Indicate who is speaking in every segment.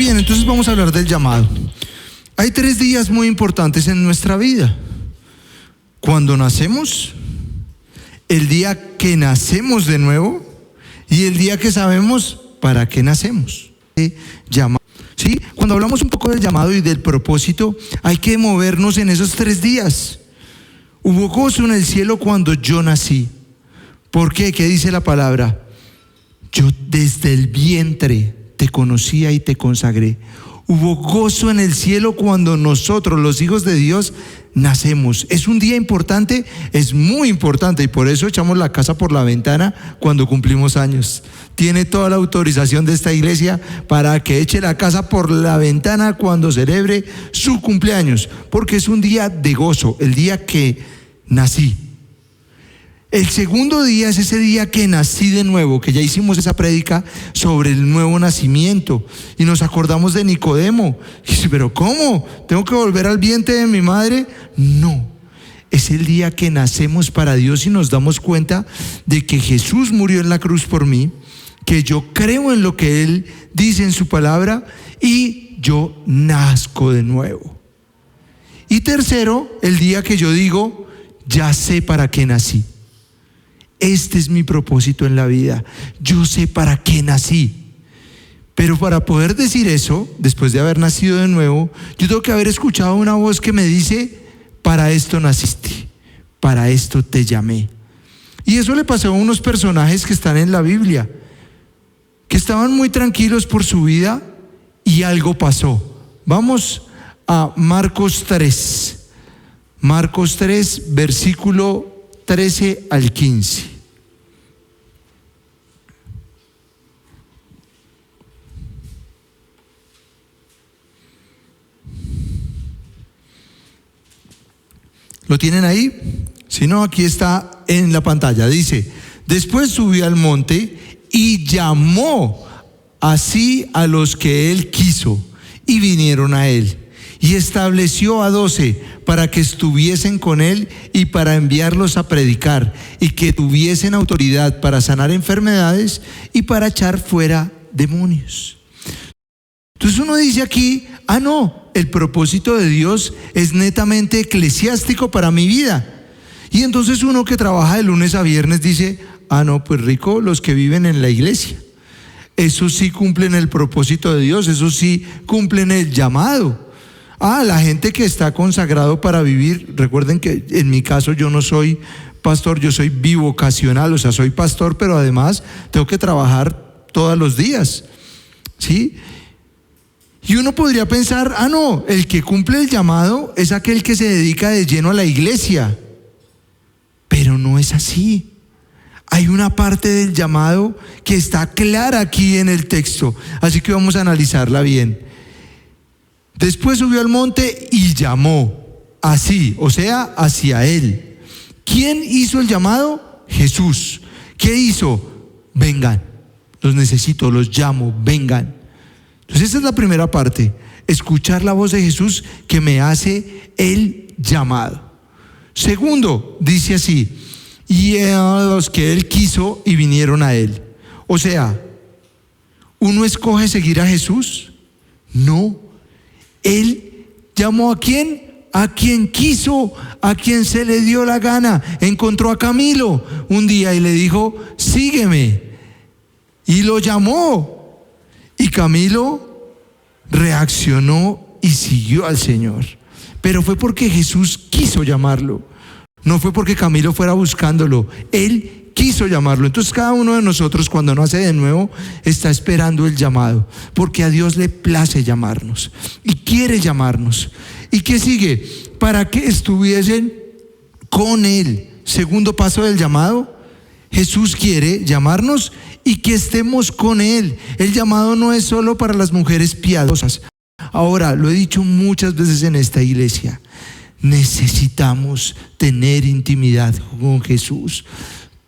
Speaker 1: bien, entonces vamos a hablar del llamado. Hay 3 días muy importantes en nuestra vida. Cuando nacemos, el día que nacemos de nuevo y el día que sabemos para qué nacemos. ¿Sí? Cuando hablamos un poco del llamado y del propósito, hay que movernos en esos 3 días. Hubo gozo en el cielo cuando yo nací. ¿Por qué? ¿Qué dice la palabra? Yo desde el vientre te conocía y te consagré. Hubo gozo en el cielo cuando nosotros, los hijos de Dios, nacemos. Es un día importante, es muy importante, y por eso echamos la casa por la ventana cuando cumplimos años. Tiene toda la autorización de esta iglesia para que eche la casa por la ventana cuando celebre su cumpleaños, porque es un día de gozo, el día que nací. El segundo día es ese día que nací de nuevo, que ya hicimos esa prédica sobre el nuevo nacimiento y nos acordamos de Nicodemo. Y dice, ¿pero cómo? ¿Tengo que volver al vientre de mi madre? No, es el día que nacemos para Dios y nos damos cuenta de que Jesús murió en la cruz por mí, que yo creo en lo que Él dice en su palabra y yo nazco de nuevo. Y tercero, el día que yo digo, ya sé para qué nací. Este es mi propósito en la vida. Yo sé para qué nací. Pero para poder decir eso, después de haber nacido de nuevo, yo tengo que haber escuchado una voz que me dice, para esto naciste, para esto te llamé. Y eso le pasó a unos personajes que están en la Biblia, que estaban muy tranquilos por su vida y algo pasó. Vamos a Marcos 3. Marcos 3, versículo 13 al 15. ¿Lo tienen ahí? Si no, aquí está en la pantalla. Dice, después subió al monte y llamó así a los que él quiso y vinieron a él. Y estableció a 12 para que estuviesen con él y para enviarlos a predicar y que tuviesen autoridad para sanar enfermedades y para echar fuera demonios. Entonces uno dice aquí, no, el propósito de Dios es netamente eclesiástico para mi vida. Y entonces uno que trabaja de lunes a viernes dice, no, pues rico los que viven en la iglesia. Esos sí cumplen el propósito de Dios, esos sí cumplen el llamado. La gente que está consagrado para vivir, recuerden que en mi caso yo no soy pastor, yo soy bivocacional, o sea, soy pastor, pero además tengo que trabajar todos los días, ¿sí? Y uno podría pensar, no, el que cumple el llamado es aquel que se dedica de lleno a la iglesia, pero no es así. Hay una parte del llamado que está clara aquí en el texto, así que vamos a analizarla bien. Después subió al monte y llamó, así, o sea, hacia él. ¿Quién hizo el llamado? Jesús. ¿Qué hizo? Vengan, los necesito, los llamo, vengan. Entonces esa es la primera parte, escuchar la voz de Jesús que me hace el llamado. Segundo, dice así, y a los que él quiso y vinieron a él. O sea, ¿uno escoge seguir a Jesús? No. Él llamó ¿a quién? A quien quiso, a quien se le dio la gana. Encontró a Camilo un día y le dijo, sígueme. Y lo llamó. Y Camilo reaccionó y siguió al Señor. Pero fue porque Jesús quiso llamarlo. No fue porque Camilo fuera buscándolo. Él quiso llamarlo. Entonces cada uno de nosotros cuando nace de nuevo está esperando el llamado, porque a Dios le place llamarnos y quiere llamarnos. ¿Y qué sigue? Para que estuviesen con Él. Segundo paso del llamado, Jesús quiere llamarnos y que estemos con Él. El llamado no es solo para las mujeres piadosas. Ahora, lo he dicho muchas veces en esta iglesia, necesitamos tener intimidad con Jesús.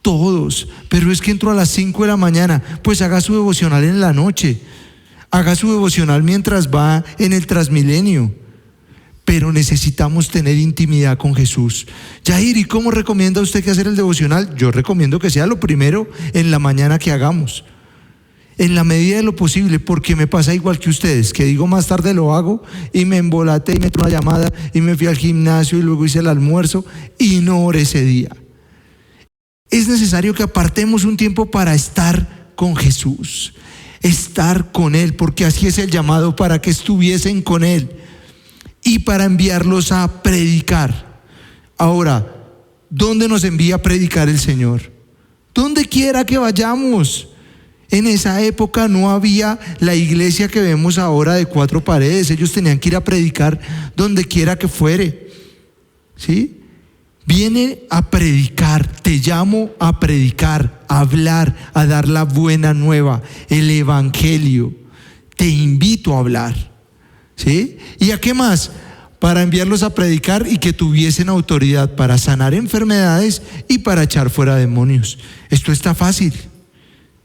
Speaker 1: Todos, pero es que entro a las 5 de la mañana, pues haga su devocional en la noche, haga su devocional mientras va en el Transmilenio, pero necesitamos tener intimidad con Jesús. Yair, ¿y cómo recomienda usted que hacer el devocional? Yo recomiendo que sea lo primero en la mañana que hagamos. en la medida de lo posible, porque me pasa igual que ustedes, que digo más tarde lo hago y me embolaté y me entró una llamada y me fui al gimnasio y luego hice el almuerzo y no oré ese día. Es necesario que apartemos un tiempo para estar con Jesús, estar con Él, porque así es el llamado, para que estuviesen con Él y para enviarlos a predicar. Ahora, ¿dónde nos envía a predicar el Señor? Donde quiera que vayamos. En esa época no había la iglesia que vemos ahora de 4 paredes. Ellos tenían que ir a predicar donde quiera que fuere. ¿Sí? Viene a predicar, te llamo a predicar, a hablar, a dar la buena nueva, el evangelio. Te invito a hablar. ¿Sí? ¿Y a qué más? Para enviarlos a predicar y que tuviesen autoridad para sanar enfermedades y para echar fuera demonios. Esto está fácil.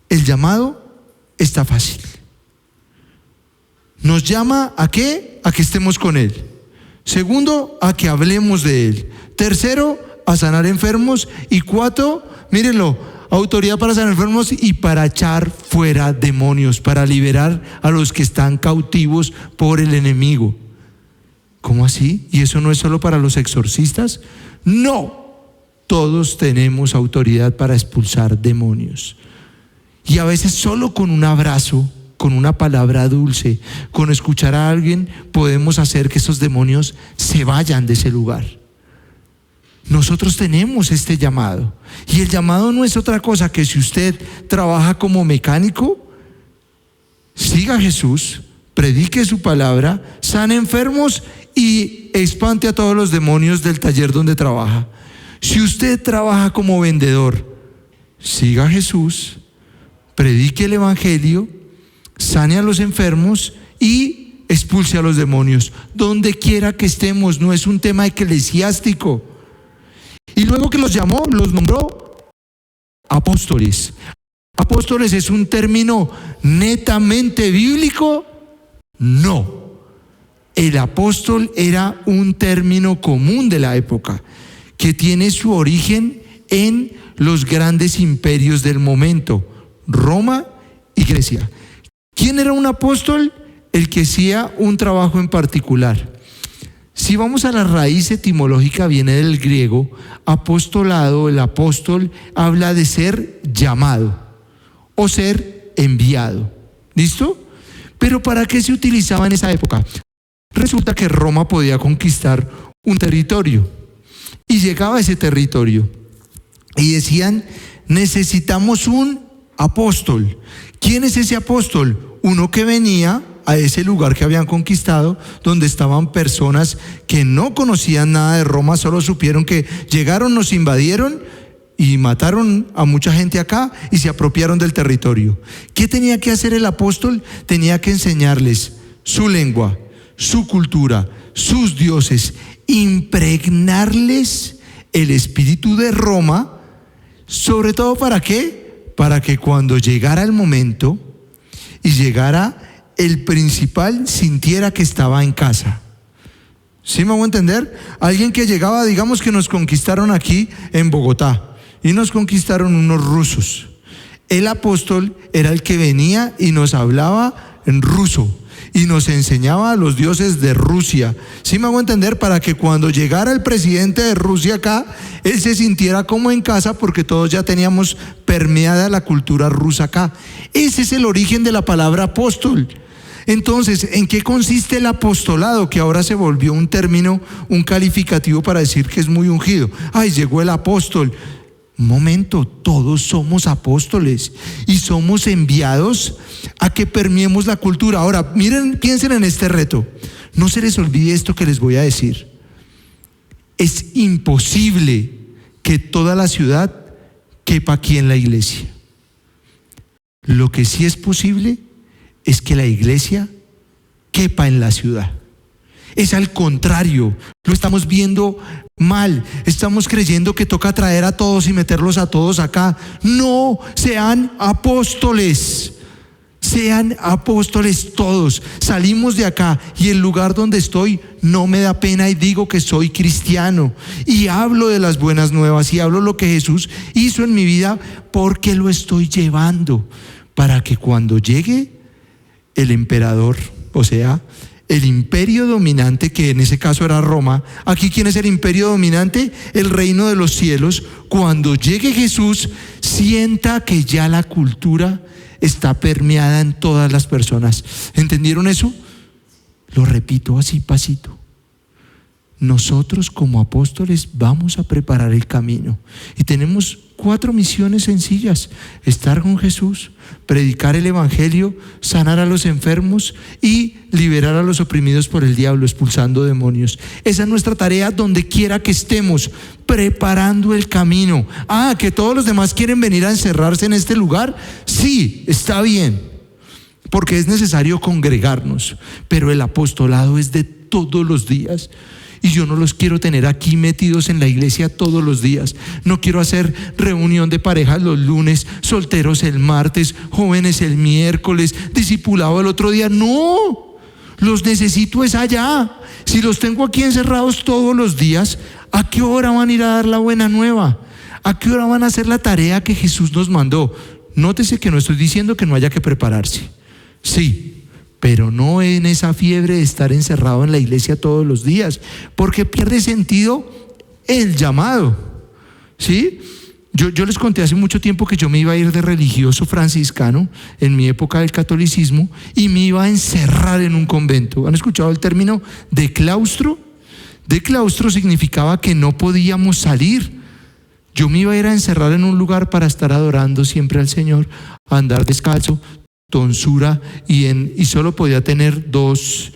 Speaker 1: El llamado está fácil. Nos llama ¿a qué? A que estemos con Él. Segundo, a que hablemos de Él. Tercero, a sanar enfermos. Y 4, mírenlo, autoridad para sanar enfermos y para echar fuera demonios, para liberar a los que están cautivos por el enemigo. ¿Cómo así? ¿Y eso no es solo para los exorcistas? No, todos tenemos autoridad para expulsar demonios. Y a veces solo con un abrazo, con una palabra dulce, con escuchar a alguien, podemos hacer que esos demonios se vayan de ese lugar. Nosotros tenemos este llamado. Y el llamado no es otra cosa que si usted trabaja como mecánico, siga a Jesús, predique su palabra, sane enfermos y espante a todos los demonios del taller donde trabaja. Si usted trabaja como vendedor, siga a Jesús, predique el evangelio, sane a los enfermos y expulse a los demonios. Donde quiera que estemos, no es un tema eclesiástico. Y luego que los llamó, los nombró apóstoles. ¿Apóstoles es un término netamente bíblico? No. El apóstol era un término común de la época, que tiene su origen en los grandes imperios del momento, Roma y Grecia. ¿Quién era un apóstol? El que hacía un trabajo en particular. Si vamos a la raíz etimológica, viene del griego. Apostolado, el apóstol habla de ser llamado o ser enviado. ¿Listo? Pero ¿para qué se utilizaba en esa época? Resulta que Roma podía conquistar un territorio y llegaba a ese territorio y decían: necesitamos un apóstol. ¿Quién es ese apóstol? Uno que venía a ese lugar que habían conquistado, donde estaban personas que no conocían nada de Roma, solo supieron que llegaron, nos invadieron y mataron a mucha gente acá y se apropiaron del territorio. ¿Qué tenía que hacer el apóstol? Tenía que enseñarles su lengua, su cultura, sus dioses, impregnarles el espíritu de Roma. ¿Sobre todo para qué? Para que cuando llegara el momento y llegara el principal, sintiera que estaba en casa. ¿Sí me hago entender? Alguien que llegaba, digamos que nos conquistaron aquí en Bogotá y nos conquistaron unos rusos. El apóstol era el que venía y nos hablaba en ruso y nos enseñaba a los dioses de Rusia. ¿Sí me hago entender? Para que cuando llegara el presidente de Rusia acá, él se sintiera como en casa, porque todos ya teníamos permeada la cultura rusa acá. Ese es el origen de la palabra apóstol. Entonces, ¿en qué consiste el apostolado? Que ahora se volvió un término, un calificativo para decir que es muy ungido. Ay, llegó el apóstol. Un momento, todos somos apóstoles y somos enviados a que permeemos la cultura. Ahora, miren, piensen en este reto. No se les olvide esto que les voy a decir. Es imposible que toda la ciudad quepa aquí en la iglesia. Lo que sí es posible es que la iglesia quepa en la ciudad. Es al contrario, lo estamos viendo mal. Estamos creyendo que toca traer a todos y meterlos a todos acá. No, sean apóstoles. Sean apóstoles todos. Salimos de acá y el lugar donde estoy no me da pena y digo que soy cristiano y hablo de las buenas nuevas y hablo lo que Jesús hizo en mi vida, porque lo estoy llevando, para que cuando llegue el emperador, o sea, el imperio dominante, que en ese caso era Roma, aquí ¿quién es el imperio dominante? El reino de los cielos. Cuando llegue Jesús, sienta que ya la cultura está permeada en todas las personas. ¿Entendieron eso? Lo repito así pasito. Nosotros como apóstoles vamos a preparar el camino y tenemos 4 misiones sencillas: estar con Jesús, predicar el evangelio, sanar a los enfermos y liberar a los oprimidos por el diablo, expulsando demonios. Esa es nuestra tarea donde quiera que estemos, preparando el camino. Que todos los demás quieren venir a encerrarse en este lugar, sí, está bien, porque es necesario congregarnos, pero el apostolado es de todos los días. Y yo no los quiero tener aquí metidos en la iglesia todos los días. No quiero hacer reunión de parejas los lunes, solteros el martes, jóvenes el miércoles, discipulado el otro día. No, los necesito es allá. Si los tengo aquí encerrados todos los días, ¿a qué hora van a ir a dar la buena nueva? ¿A qué hora van a hacer la tarea que Jesús nos mandó? Nótese que no estoy diciendo que no haya que prepararse. Sí, pero no en esa fiebre de estar encerrado en la iglesia todos los días, porque pierde sentido el llamado. ¿Sí? Yo les conté hace mucho tiempo que yo me iba a ir de religioso franciscano en mi época del catolicismo y me iba a encerrar en un convento. ¿Han escuchado el término de claustro? De claustro significaba que no podíamos salir. Yo me iba a ir a encerrar en un lugar para estar adorando siempre al Señor, a andar descalzo, tonsura, y solo podía tener dos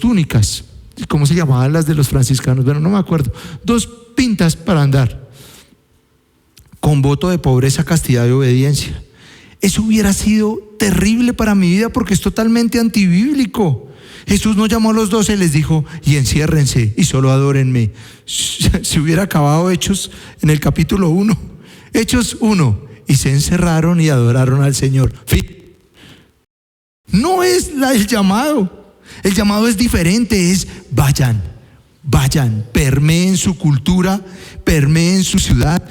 Speaker 1: túnicas. ¿Cómo se llamaban las de los franciscanos? Bueno, no me acuerdo. 2 pintas para andar, con voto de pobreza, castidad y obediencia. Eso hubiera sido terrible para mi vida porque es totalmente antibíblico. Jesús no llamó a los 12, les dijo: y enciérrense y solo adórenme. Se hubiera acabado Hechos en el capítulo 1. Hechos 1. Y se encerraron y adoraron al Señor. Fin. No es el llamado. El llamado es diferente, es vayan, permeen su cultura, permeen su ciudad,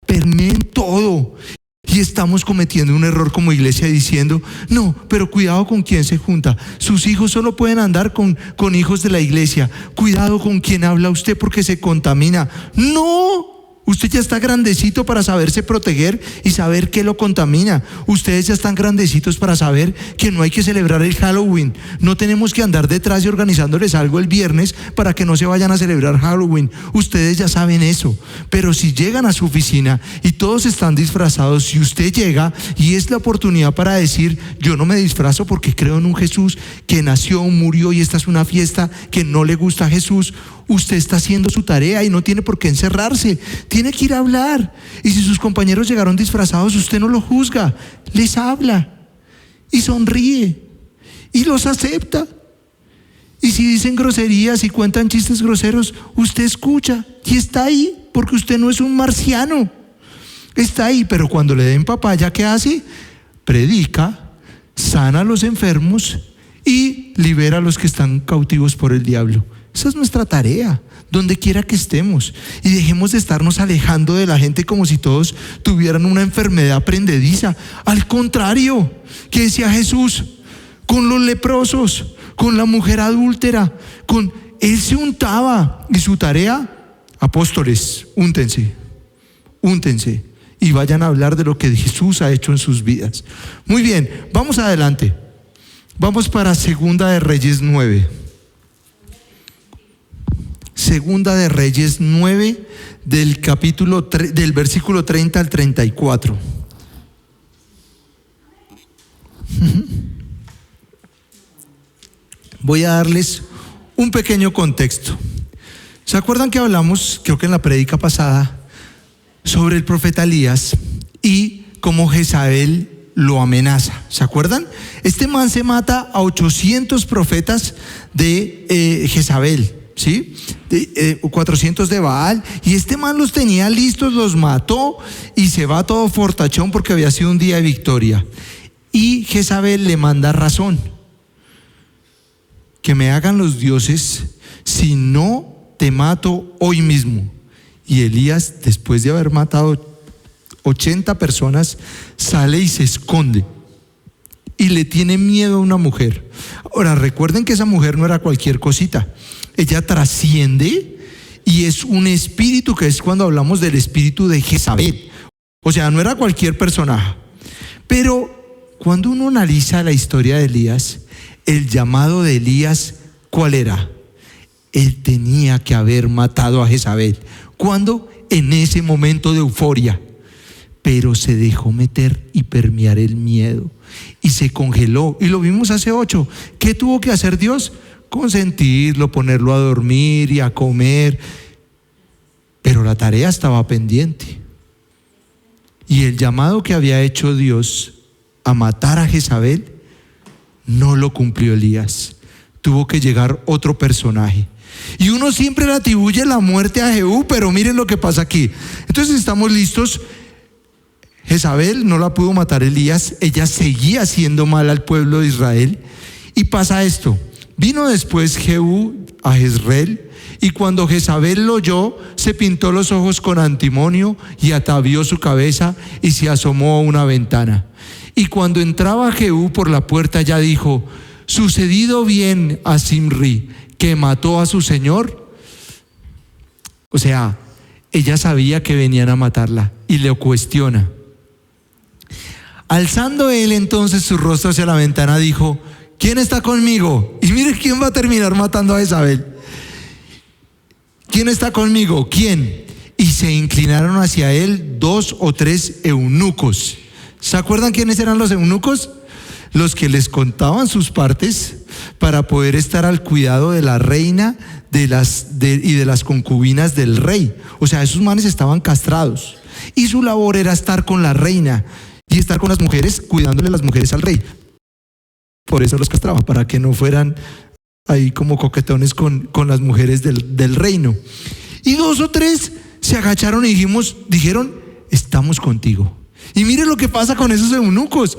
Speaker 1: permeen todo. Y estamos cometiendo un error como iglesia diciendo: no, pero cuidado con quién se junta. Sus hijos solo pueden andar con hijos de la iglesia. Cuidado con quién habla usted porque se contamina. No. Usted ya está grandecito para saberse proteger y saber qué lo contamina. Ustedes ya están grandecitos para saber que no hay que celebrar el Halloween. No tenemos que andar detrás y organizándoles algo el viernes para que no se vayan a celebrar Halloween. Ustedes ya saben eso. Pero si llegan a su oficina y todos están disfrazados, si usted llega y es la oportunidad para decir: yo no me disfrazo porque creo en un Jesús que nació, murió y esta es una fiesta que no le gusta a Jesús, usted está haciendo su tarea y no tiene por qué encerrarse. Tiene que ir a hablar. Y si sus compañeros llegaron disfrazados, usted no los juzga, les habla y sonríe y los acepta. Y si dicen groserías y cuentan chistes groseros, usted escucha y está ahí, porque usted no es un marciano. Está ahí, pero cuando le den papaya, ¿qué hace? Predica, sana a los enfermos y libera a los que están cautivos por el diablo. Esa es nuestra tarea, donde quiera que estemos. Y dejemos de estarnos alejando de la gente como si todos tuvieran una enfermedad prendediza. Al contrario, ¿qué decía Jesús? Con los leprosos, con la mujer adúltera, Él se untaba. Y su tarea: apóstoles, úntense y vayan a hablar de lo que Jesús ha hecho en sus vidas. Muy bien, vamos adelante. Vamos para Segunda de Reyes 9. Segunda de Reyes 9, del versículo 30 al 34. Voy a darles un pequeño contexto. ¿Se acuerdan que hablamos, creo que en la prédica pasada, sobre el profeta Elías y cómo Jezabel lo amenaza? ¿Se acuerdan? Este man se mata a 800 profetas de Jezabel, ¿sí? 400 de Baal, y este man los tenía listos, los mató y se va todo fortachón porque había sido un día de victoria. Y Jezabel le manda razón: que me hagan los dioses si no te mato hoy mismo. Y Elías, después de haber matado 80 personas, sale y se esconde. y le tiene miedo a una mujer. Ahora, recuerden que esa mujer no era cualquier cosita. Ella trasciende y es un espíritu, que es cuando hablamos del espíritu de Jezabel. O sea, no era cualquier personaje. Pero cuando uno analiza la historia de Elías, el llamado de Elías, ¿cuál era? Él tenía que haber matado a Jezabel. ¿Cuándo? En ese momento de euforia. Pero se dejó meter y permear el miedo y se congeló, y lo vimos hace 8. ¿Qué tuvo que hacer Dios? Consentirlo, ponerlo a dormir y a comer, pero la tarea estaba pendiente. Y el llamado que había hecho Dios a matar a Jezabel no lo cumplió Elías. Tuvo que llegar otro personaje. Y uno siempre le atribuye la muerte a Jehú, pero miren lo que pasa aquí. Entonces estamos listos. Jezabel no la pudo matar Elías, ella seguía haciendo mal al pueblo de Israel. Y pasa esto: vino después Jehú a Jezreel, y cuando Jezabel lo oyó, se pintó los ojos con antimonio y atavió su cabeza y se asomó a una ventana. Y cuando entraba Jehú por la puerta, ya dijo: sucedido bien a Zimri, que mató a su señor. O sea, ella sabía que venían a matarla y le cuestiona. Alzando él entonces su rostro hacia la ventana, dijo: ¿quién está conmigo? Y mire quién va a terminar matando a Jezabel. ¿Quién está conmigo? ¿Quién? Y se inclinaron hacia él 2 o 3 eunucos. ¿Se acuerdan quiénes eran los eunucos? Los que les contaban sus partes para poder estar al cuidado de la reina y de las concubinas del rey. O sea, esos manes estaban castrados y su labor era estar con la reina y estar con las mujeres, cuidándole las mujeres al rey. Por eso los castraban, para que no fueran ahí como coquetones con las mujeres del reino. Y 2 o 3 se agacharon y dijeron: estamos contigo. Y miren lo que pasa con esos eunucos.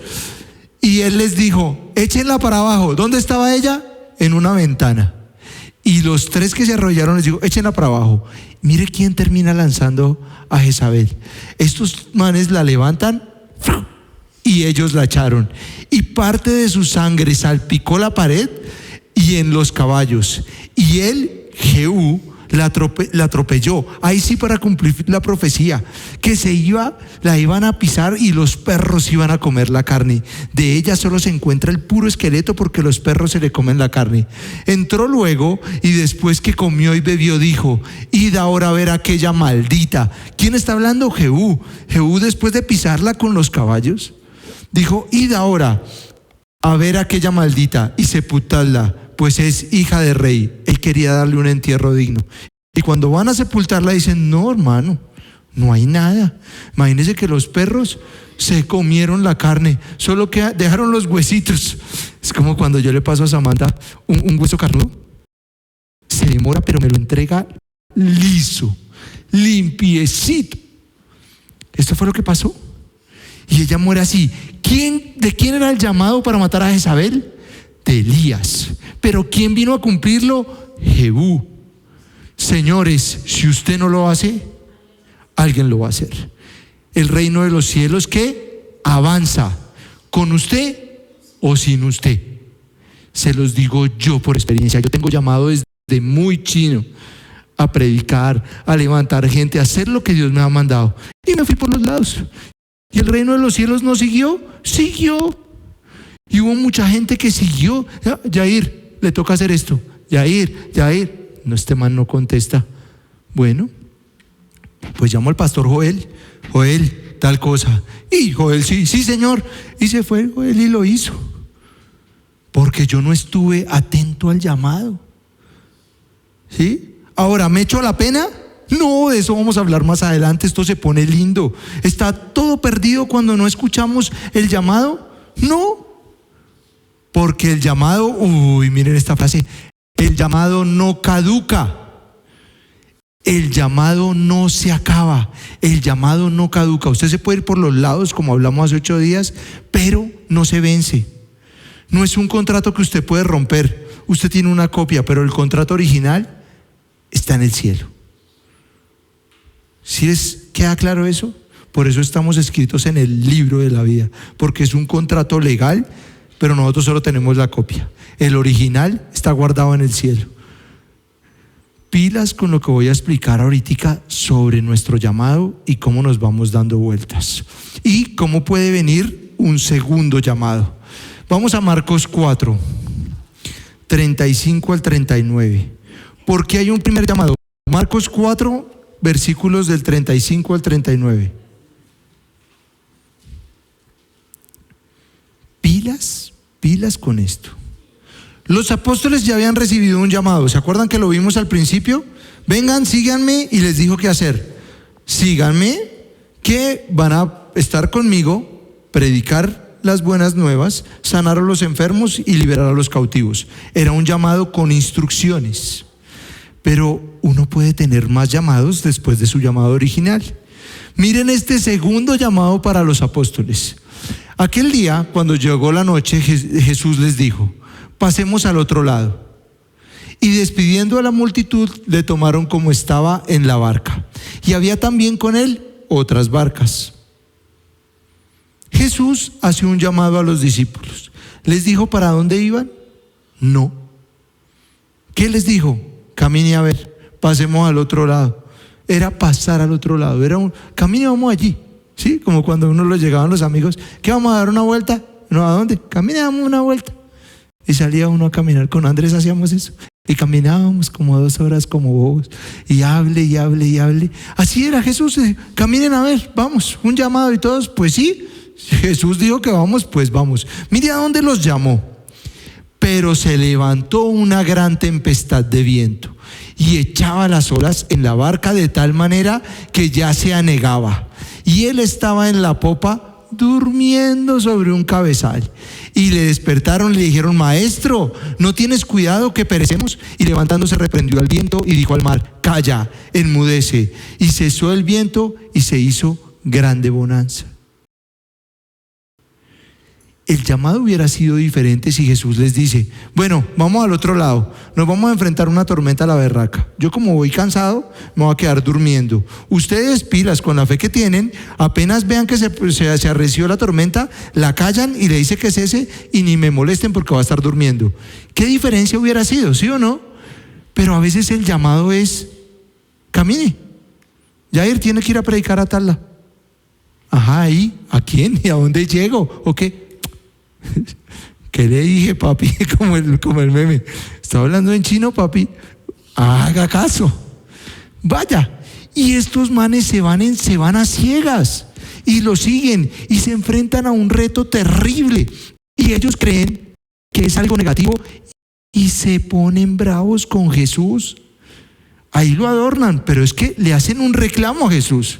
Speaker 1: Y él les dijo: échenla para abajo. ¿Dónde estaba ella? En una ventana. Y los 3 que se arrollaron les dijo: échenla para abajo. Mire quién termina lanzando a Jezabel. Estos manes la levantan y ellos la echaron. Y parte de su sangre salpicó la pared y en los caballos. Y él, Jehú, la atropelló. Ahí sí, para cumplir la profecía, que la iban a pisar y los perros iban a comer la carne. De ella solo se encuentra el puro esqueleto, porque los perros se le comen la carne. Entró luego, y después que comió y bebió, dijo: id ahora a ver a aquella maldita. ¿Quién está hablando? Jehú. Jehú, después de pisarla con los caballos, dijo: id ahora a ver a aquella maldita y sepultadla, pues es hija de rey. Él quería darle un entierro digno. Y cuando van a sepultarla dicen: no, hermano, no hay nada. Imagínense que los perros se comieron la carne, solo que dejaron los huesitos. Es como cuando yo le paso a Samantha un hueso carnudo. Se demora, pero me lo entrega liso, limpiecito. Esto fue lo que pasó. Y ella muere así. ¿De quién era el llamado para matar a Jezabel? De Elías. Pero ¿quién vino a cumplirlo? Jehú. Señores, si usted no lo hace, alguien lo va a hacer. El reino de los cielos, que avanza con usted o sin usted. Se los digo yo por experiencia. Yo tengo llamado desde muy chino a predicar, a levantar gente, a hacer lo que Dios me ha mandado. Y me fui por los lados. Y el reino de los cielos no siguió. Y hubo mucha gente que siguió. Yair, le toca hacer esto. Yair. No, este man no contesta. Bueno, pues llamo al pastor Joel. Joel, tal cosa. Y Joel, sí, señor. Y se fue Joel y lo hizo. Porque yo no estuve atento al llamado. ¿Sí? Ahora, ¿me echo la pena? No, de eso vamos a hablar más adelante. Esto se pone lindo. ¿Está todo perdido cuando no escuchamos el llamado? No. Porque el llamado, miren esta frase: el llamado no caduca. El llamado no se acaba. El llamado no caduca. Usted se puede ir por los lados, como hablamos hace 8 días, pero no se vence. No es un contrato que usted puede romper. Usted tiene una copia, pero el contrato original está en el cielo. ¿Sí queda claro eso? Por eso estamos escritos en el libro de la vida, porque es un contrato legal pero nosotros solo tenemos la copia. El original está guardado en el cielo. Pilas con lo que voy a explicar ahorita sobre nuestro llamado y cómo nos vamos dando vueltas. Y cómo puede venir un segundo llamado. Vamos a Marcos 4, 35 al 39. ¿Por qué hay un primer llamado? Marcos 4, versículos del 35 al 39. Pilas con esto. Los apóstoles ya habían recibido un llamado. ¿Se acuerdan que lo vimos al principio? Vengan, síganme, y les dijo qué hacer. Síganme, que van a estar conmigo, predicar las buenas nuevas, sanar a los enfermos y liberar a los cautivos. Era un llamado con instrucciones. Pero uno puede tener más llamados después de su llamado original. Miren este segundo llamado para los apóstoles. Aquel día, cuando llegó la noche, Jesús les dijo: pasemos al otro lado. Y despidiendo a la multitud, le tomaron como estaba en la barca. Y había también con él otras barcas. Jesús hace un llamado a los discípulos. ¿Les dijo para dónde iban? No. ¿Qué les dijo? Camine a ver, pasemos al otro lado. Era pasar al otro lado, era camine, vamos allí. ¿Sí? Como cuando a uno le llegaban los amigos, ¿qué vamos a dar una vuelta? No, ¿a dónde? Camine, damos una vuelta. Y salía uno a caminar. Con Andrés hacíamos eso. Y caminábamos como 2 horas como bobos. Y hable. Así era Jesús. Caminen a ver, vamos, un llamado y todos, pues sí. Jesús dijo que vamos, pues vamos. Mire a dónde los llamó. Pero se levantó una gran tempestad de viento y echaba las olas en la barca de tal manera que ya se anegaba. Y él estaba en la popa durmiendo sobre un cabezal. Y le despertaron y le dijeron: Maestro, ¿no tienes cuidado que perecemos? Y levantándose reprendió al viento y dijo al mar: Calla, enmudece. Y cesó el viento y se hizo grande bonanza. El llamado hubiera sido diferente si Jesús les dice: bueno, vamos al otro lado, nos vamos a enfrentar a una tormenta a la berraca. Yo, como voy cansado, me voy a quedar durmiendo. Ustedes, pilas, con la fe que tienen, apenas vean que se arreció la tormenta, la callan y le dice que cese y ni me molesten porque va a estar durmiendo. ¿Qué diferencia hubiera sido? ¿Sí o no? Pero a veces el llamado es: camine, Jair tiene que ir a predicar a Tala. Ajá, ¿ahí? ¿A quién? ¿Y a dónde llego? ¿O qué? ¿Qué le dije, papi? Como el meme. ¿Está hablando en chino, papi? Haga caso. Vaya. Y estos manes se van a ciegas y lo siguen y se enfrentan a un reto terrible. Y ellos creen que es algo negativo y se ponen bravos con Jesús. Ahí lo adornan, pero es que le hacen un reclamo a Jesús.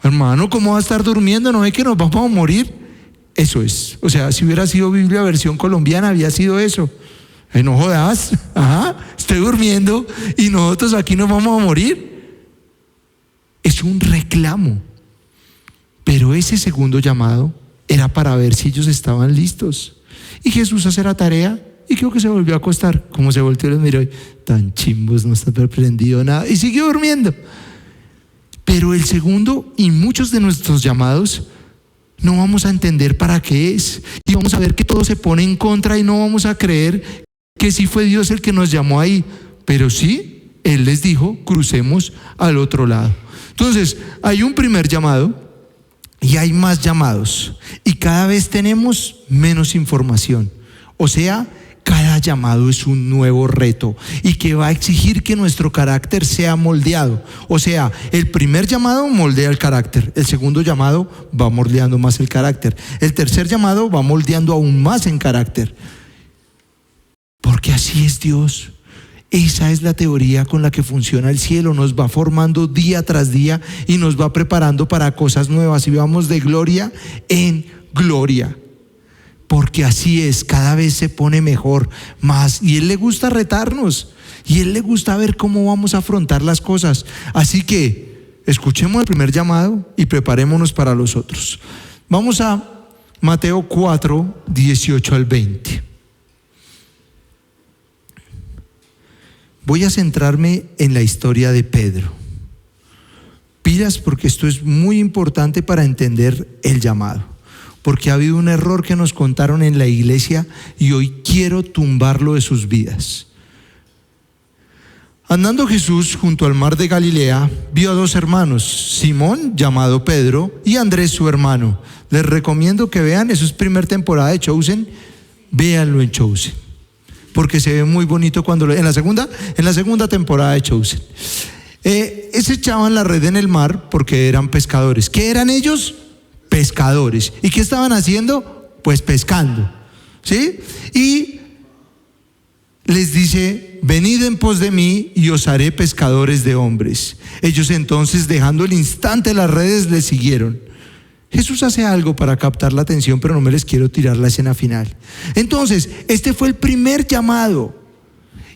Speaker 1: Hermano, ¿cómo va a estar durmiendo? ¿No ve que nos vamos a morir? Eso es. O sea, si hubiera sido Biblia versión colombiana, había sido eso. No jodas, estoy durmiendo y nosotros aquí nos vamos a morir. Es un reclamo. Pero ese segundo llamado era para ver si ellos estaban listos. Y Jesús hace la tarea y creo que se volvió a acostar. Como se volteó y los miró, tan chimbos, no está sorprendido nada, y siguió durmiendo. Pero el segundo y muchos de nuestros llamados no vamos a entender para qué es, y vamos a ver que todo se pone en contra y no vamos a creer que sí fue Dios el que nos llamó ahí, pero sí, Él les dijo: crucemos al otro lado. Entonces, hay un primer llamado y hay más llamados, y cada vez tenemos menos información. O sea, cada llamado es un nuevo reto y que va a exigir que nuestro carácter sea moldeado. O sea, el primer llamado moldea el carácter, el segundo llamado va moldeando más el carácter, el tercer llamado va moldeando aún más en carácter. Porque así es Dios. Esa es la teoría con la que funciona el cielo. Nos va formando día tras día y nos va preparando para cosas nuevas, y vamos de gloria en gloria. Porque así es, cada vez se pone mejor, más, y Él le gusta retarnos, y Él le gusta ver cómo vamos a afrontar las cosas. Así que escuchemos el primer llamado y preparémonos para los otros. Vamos a Mateo 4, 18 al 20. Voy a centrarme en la historia de Pedro. Pilas, porque esto es muy importante para entender el llamado. porque ha habido un error que nos contaron en la iglesia y hoy quiero tumbarlo de sus vidas. Andando Jesús junto al mar de Galilea, vio a dos hermanos, Simón, llamado Pedro, y Andrés, su hermano. Les recomiendo que vean, eso es primera temporada de Chosen, véanlo en Chosen, porque se ve muy bonito cuando en la segunda temporada de Chosen. Se echaban la red en el mar porque eran pescadores. ¿Qué eran ellos? Pescadores. ¿Y qué estaban haciendo? Pues pescando, ¿sí? Y les dice: venid en pos de mí y os haré pescadores de hombres. Ellos entonces, dejando el instante las redes, le siguieron. Jesús hace algo para captar la atención, pero no me les quiero tirar la escena final. Entonces, este fue el primer llamado.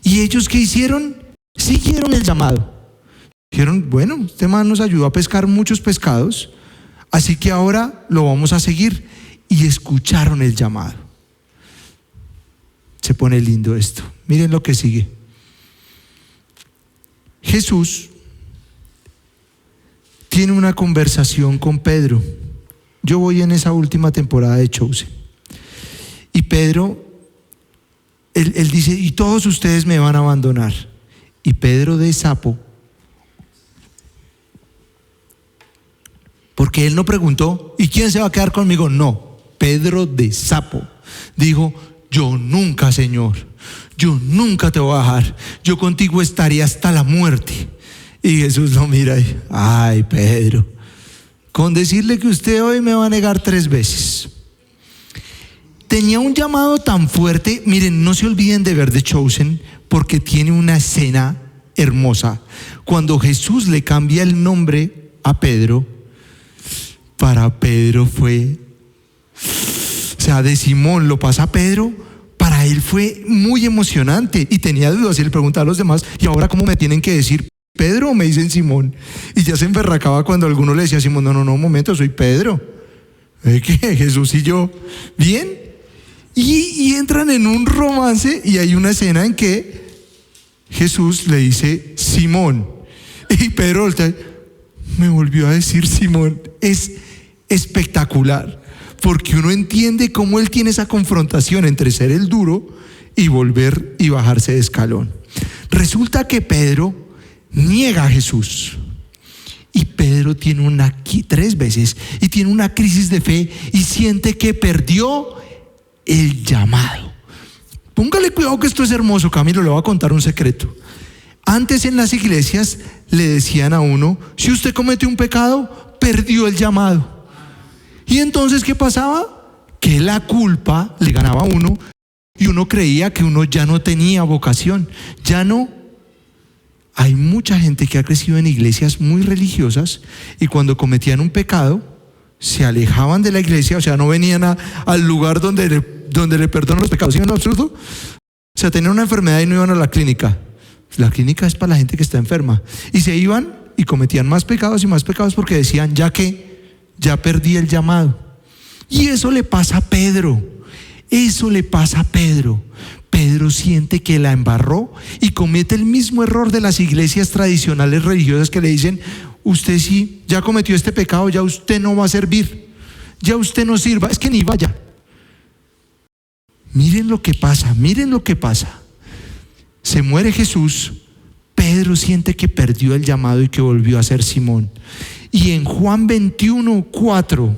Speaker 1: ¿Y ellos qué hicieron? Siguieron el llamado. Dijeron: bueno, este man nos ayudó a pescar muchos pescados, así que ahora lo vamos a seguir. Y escucharon el llamado. Se pone lindo esto. Miren lo que sigue. Jesús tiene una conversación con Pedro. Yo voy en esa última temporada de Chosen. Y Pedro, él dice: y todos ustedes me van a abandonar. Y Pedro, de sapo, porque él no preguntó: ¿y quién se va a quedar conmigo? No, Pedro, de sapo, dijo: yo nunca, Señor, yo nunca te voy a dejar, yo contigo estaré hasta la muerte. Y Jesús lo mira y: ay, Pedro, con decirle que usted hoy me va a negar 3 veces. Tenía un llamado tan fuerte. Miren, no se olviden de ver The Chosen, porque tiene una escena hermosa. Cuando Jesús le cambia el nombre a Pedro, para Pedro fue, o sea, de Simón lo pasa a Pedro, para él fue muy emocionante y tenía dudas y le preguntaba a los demás: ¿y ahora cómo me tienen que decir, Pedro o me dicen Simón? Y ya se emberracaba cuando alguno le decía a Simón: no, un momento, soy Pedro. ¿Qué? Jesús y yo, ¿bien? Y entran en un romance y hay una escena en que Jesús le dice Simón y Pedro me volvió a decir Simón. Es espectacular, porque uno entiende cómo él tiene esa confrontación entre ser el duro y volver y bajarse de escalón. Resulta que Pedro niega a Jesús y Pedro tiene 3 veces y tiene una crisis de fe y siente que perdió el llamado. Póngale cuidado que esto es hermoso. Camilo, le voy a contar un secreto. Antes en las iglesias le decían a uno: si usted comete un pecado, perdió el llamado. Y entonces, ¿qué pasaba? Que la culpa le ganaba a uno y uno creía que uno ya no tenía vocación. Ya no. Hay mucha gente que ha crecido en iglesias muy religiosas y cuando cometían un pecado se alejaban de la iglesia, o sea, no venían al lugar donde le perdonan los pecados. ¿Sí, en lo absurdo? O sea, tenían una enfermedad y no iban a la clínica. La clínica es para la gente que está enferma. Y se iban y cometían más pecados y más pecados porque decían: ya perdí el llamado. Y eso le pasa a Pedro. Pedro siente que la embarró y comete el mismo error de las iglesias tradicionales religiosas que le dicen: usted sí, ya cometió este pecado, ya usted no va a servir, ya usted no sirva, es que ni vaya. Miren lo que pasa. Se muere Jesús, Pedro siente que perdió el llamado y que volvió a ser Simón. Y en Juan 21:4,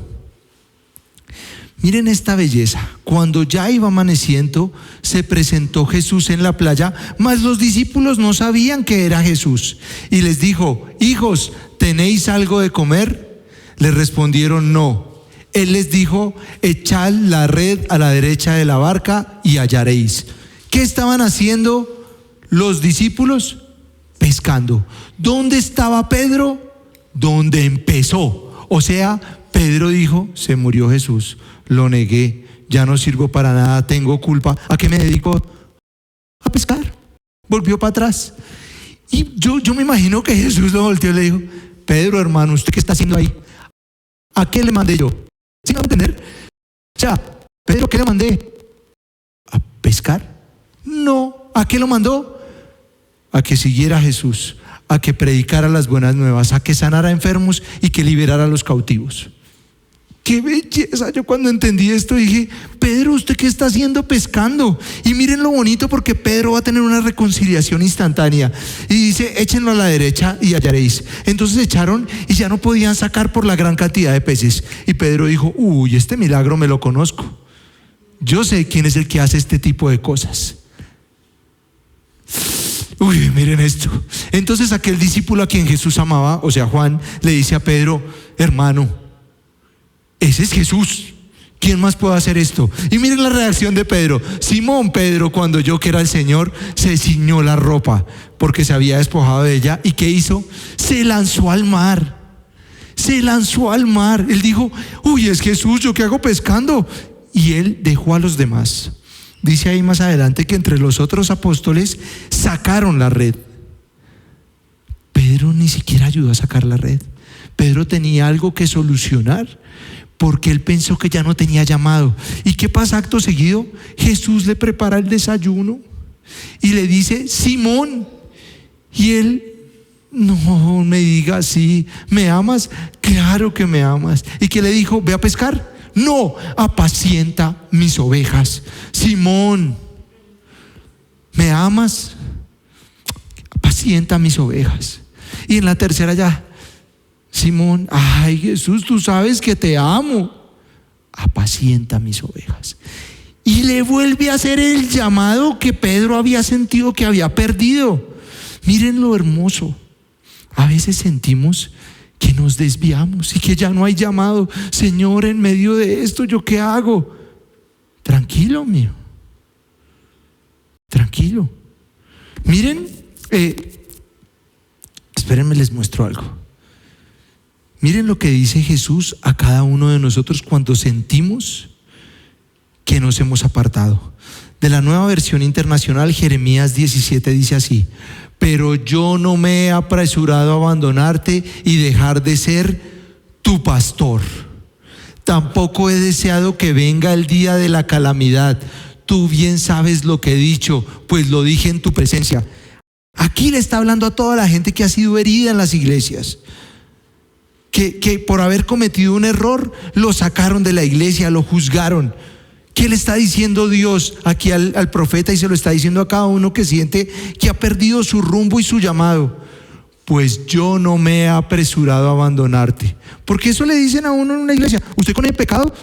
Speaker 1: miren esta belleza. Cuando ya iba amaneciendo, se presentó Jesús en la playa, mas los discípulos no sabían que era Jesús. Y les dijo: hijos, ¿tenéis algo de comer? Le respondieron: no. Él les dijo: echad la red a la derecha de la barca y hallaréis. ¿Qué estaban haciendo los discípulos? Pescando. ¿Dónde estaba Pedro? Donde empezó. O sea, Pedro dijo: se murió Jesús, lo negué, ya no sirvo para nada, tengo culpa. ¿A qué me dedico? A pescar. Volvió para atrás. Y yo me imagino que Jesús lo volteó y le dijo: Pedro, hermano, ¿usted qué está haciendo ahí? ¿A qué le mandé yo? ¿Sí me va a entender? O sea, Pedro, ¿qué le mandé? ¿A pescar? No. ¿A qué lo mandó? A que siguiera a Jesús, a que predicara las buenas nuevas, a que sanara enfermos y que liberara a los cautivos. qué belleza. Yo cuando entendí esto dije, Pedro, ¿usted qué está haciendo pescando? Y miren lo bonito, porque Pedro va a tener una reconciliación instantánea. Y dice, échenlo a la derecha y hallaréis. Entonces echaron y ya no podían sacar por la gran cantidad de peces. Y Pedro dijo, uy, este milagro me lo conozco. Yo sé quién es el que hace este tipo de cosas. Uy, miren esto. Entonces aquel discípulo a quien Jesús amaba, o sea Juan, le dice a Pedro, hermano, ese es Jesús. ¿Quién más puede hacer esto? Y miren la reacción de Pedro. Simón Pedro, cuando oyó que era el Señor, se ciñó la ropa porque se había despojado de ella. ¿Y qué hizo? Se lanzó al mar. Se lanzó al mar. Él dijo, uy, es Jesús, ¿yo qué hago pescando? Y él dejó a los demás. Dice ahí más adelante que entre los otros apóstoles sacaron la red. Pedro ni siquiera ayudó a sacar la red. Pedro tenía algo que solucionar, porque él pensó que ya no tenía llamado. ¿Y qué pasa acto seguido? Jesús le prepara el desayuno y le dice, Simón. Y él, no me diga así, ¿me amas? Claro que me amas. ¿Y qué le dijo? ¿Ve a pescar? No, apacienta mis ovejas. Simón, ¿me amas? Apacienta mis ovejas. Y en la tercera ya, Simón, ay Jesús, tú sabes que te amo, apacienta mis ovejas. Y le vuelve a hacer el llamado que Pedro había sentido que había perdido. Miren lo hermoso. A veces sentimos que nos desviamos y que ya no hay llamado. Señor, en medio de esto, ¿yo qué hago? Tranquilo, mío. Tranquilo. Miren, espérenme, les muestro algo. Miren lo que dice Jesús a cada uno de nosotros cuando sentimos que nos hemos apartado. De la Nueva Versión Internacional, Jeremías 17 dice así: pero yo no me he apresurado a abandonarte y dejar de ser tu pastor. Tampoco he deseado que venga el día de la calamidad. Tú bien sabes lo que he dicho, pues lo dije en tu presencia. Aquí le está hablando a toda la gente que ha sido herida en las iglesias, que por haber cometido un error lo sacaron de la iglesia, lo juzgaron. ¿Qué le está diciendo Dios aquí al profeta? Y se lo está diciendo a cada uno que siente que ha perdido su rumbo y su llamado. Pues yo no me he apresurado a abandonarte. Porque eso le dicen a uno en una iglesia: usted con el pecado,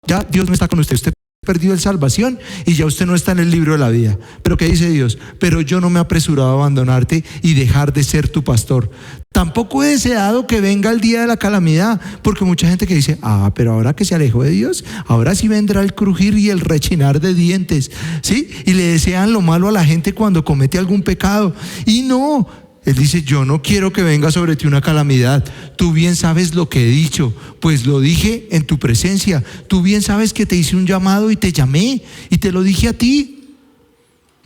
Speaker 1: ya Dios no está con usted. Usted perdió la salvación y ya usted no está en el libro de la vida. Pero ¿qué dice Dios? Pero yo no me he apresurado a abandonarte y dejar de ser tu pastor. Tampoco he deseado que venga el día de la calamidad, porque mucha gente que dice: pero ahora que se alejó de Dios, ahora sí vendrá el crujir y el rechinar de dientes, ¿sí? Y le desean lo malo a la gente cuando comete algún pecado. Y no, Él dice: yo no quiero que venga sobre ti una calamidad. Tú bien sabes lo que he dicho, pues lo dije en tu presencia. Tú bien sabes que te hice un llamado y te llamé y te lo dije a ti.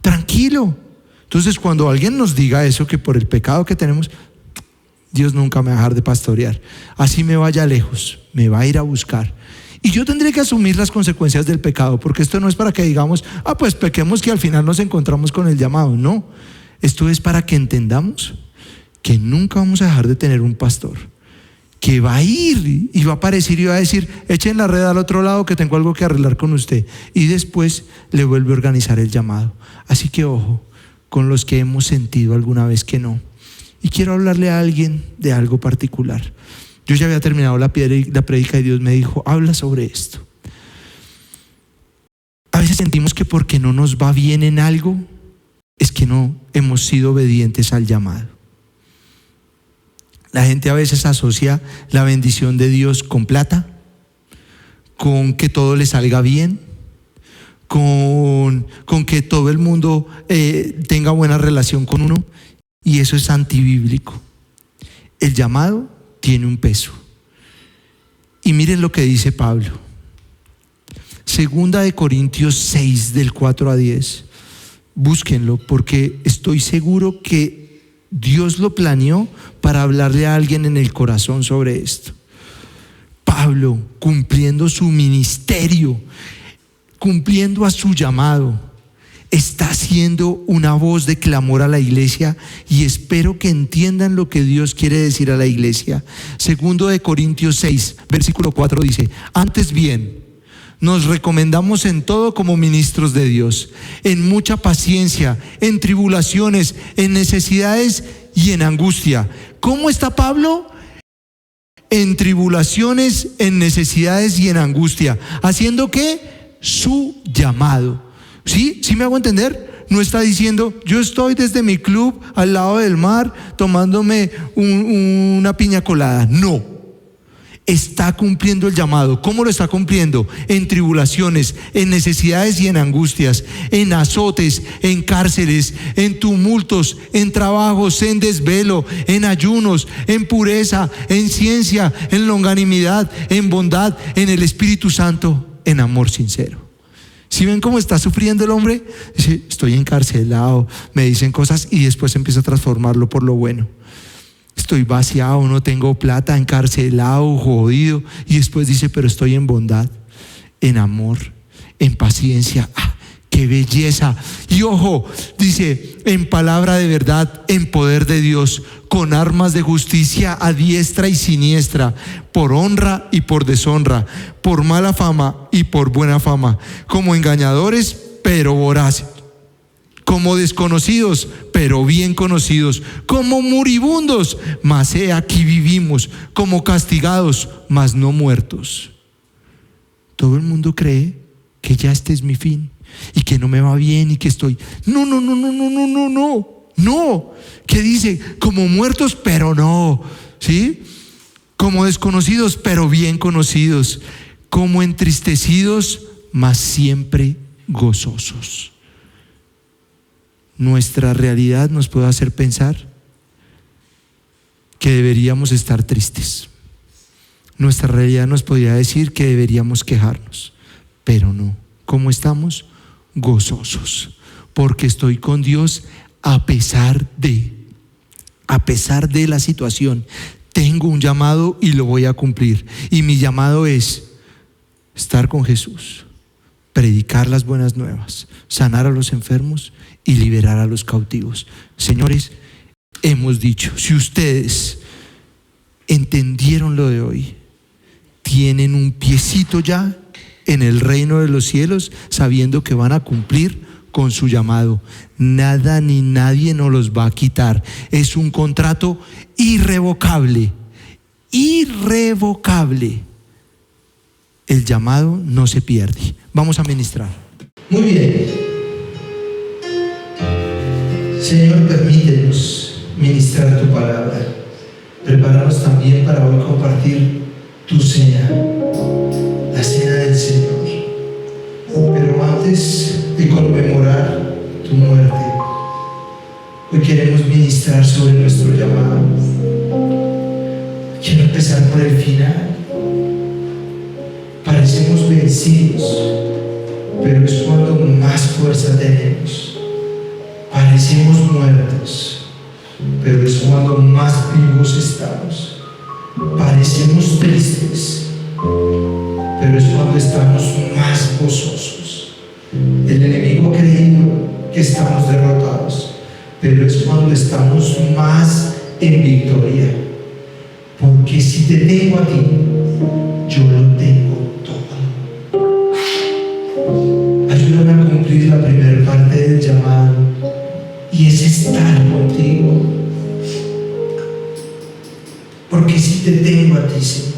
Speaker 1: Tranquilo. Entonces, cuando alguien nos diga eso, que por el pecado que tenemos, Dios nunca me va a dejar de pastorear. Así me vaya lejos, me va a ir a buscar. Y yo tendré que asumir las consecuencias del pecado, porque esto no es para que digamos: pues pequemos que al final nos encontramos con el llamado. No. Esto es para que entendamos que nunca vamos a dejar de tener un pastor que va a ir y va a aparecer y va a decir: echen la red al otro lado que tengo algo que arreglar con usted. Y después le vuelve a organizar el llamado. Así que ojo con los que hemos sentido alguna vez que no. Y quiero hablarle a alguien de algo particular. Yo ya había terminado la prédica y Dios me dijo: habla sobre esto. A veces sentimos que porque no nos va bien en algo, es que no hemos sido obedientes al llamado. La gente a veces asocia la bendición de Dios con plata, con que todo le salga bien, con que todo el mundo tenga buena relación con uno, y eso es antibíblico. El llamado tiene un peso. Y miren lo que dice Pablo. Segunda de Corintios 6, del 4 a 10. Búsquenlo, porque estoy seguro que Dios lo planeó para hablarle a alguien en el corazón sobre esto. Pablo, cumpliendo su ministerio, cumpliendo a su llamado, está haciendo una voz de clamor a la iglesia, y espero que entiendan lo que Dios quiere decir a la iglesia. Segundo de Corintios 6, versículo 4 dice: antes bien, nos recomendamos en todo como ministros de Dios, en mucha paciencia, en tribulaciones, en necesidades y en angustia. ¿Cómo está Pablo? En tribulaciones, en necesidades y en angustia. ¿Haciendo qué? Su llamado. ¿Sí? ¿Sí me hago entender? No está diciendo: yo estoy desde mi club al lado del mar tomándome una piña colada. No. Está cumpliendo el llamado. ¿Cómo lo está cumpliendo? En tribulaciones, en necesidades y en angustias, en azotes, en cárceles, en tumultos, en trabajos, en desvelo, en ayunos, en pureza, en ciencia, en longanimidad, en bondad, en el Espíritu Santo, en amor sincero. ¿Sí ven cómo está sufriendo el hombre? Dice: estoy encarcelado, me dicen cosas, y después empieza a transformarlo por lo bueno. Estoy vaciado, no tengo plata, encarcelado, jodido, y después dice: pero estoy en bondad, en amor, en paciencia. ¡Qué belleza! Y ojo, dice: en palabra de verdad, en poder de Dios, con armas de justicia a diestra y siniestra, por honra y por deshonra, por mala fama y por buena fama, como engañadores pero voraces, como desconocidos pero bien conocidos, como moribundos, mas he aquí vivimos, como castigados, mas no muertos. Todo el mundo cree que ya este es mi fin y que no me va bien y que estoy... No, que dice: como muertos pero no, ¿sí? Como desconocidos pero bien conocidos, como entristecidos mas siempre gozosos. Nuestra realidad nos puede hacer pensar que deberíamos estar tristes. Nuestra realidad nos podría decir que deberíamos quejarnos, pero no. ¿Cómo estamos? Gozosos, porque estoy con Dios a pesar de la situación. Tengo un llamado y lo voy a cumplir, y mi llamado es estar con Jesús, predicar las buenas nuevas, sanar a los enfermos y liberar a los cautivos. Señores, hemos dicho, si ustedes entendieron lo de hoy, tienen un piecito ya en el reino de los cielos, sabiendo que van a cumplir con su llamado. Nada ni nadie nos los va a quitar. Es un contrato irrevocable. El llamado no se pierde. Vamos a ministrar.
Speaker 2: Muy bien. Señor, permítenos ministrar tu palabra. Prepáranos también para hoy compartir tu cena, la cena del Señor. Pero antes de conmemorar tu muerte, hoy queremos ministrar sobre nuestro llamado. Quiero empezar por el final. Parecemos vencidos, pero es cuando más fuerza tenemos. Parecemos muertos, pero es cuando más vivos estamos. Parecemos tristes, pero es cuando estamos más gozosos. El enemigo ha creído que estamos derrotados, pero es cuando estamos más en victoria. Porque si te tengo a ti, yo lo tengo todo. Ayúdame a cumplir la primera parte del llamado, y es estar contigo. Porque si te tengo a ti, Señor,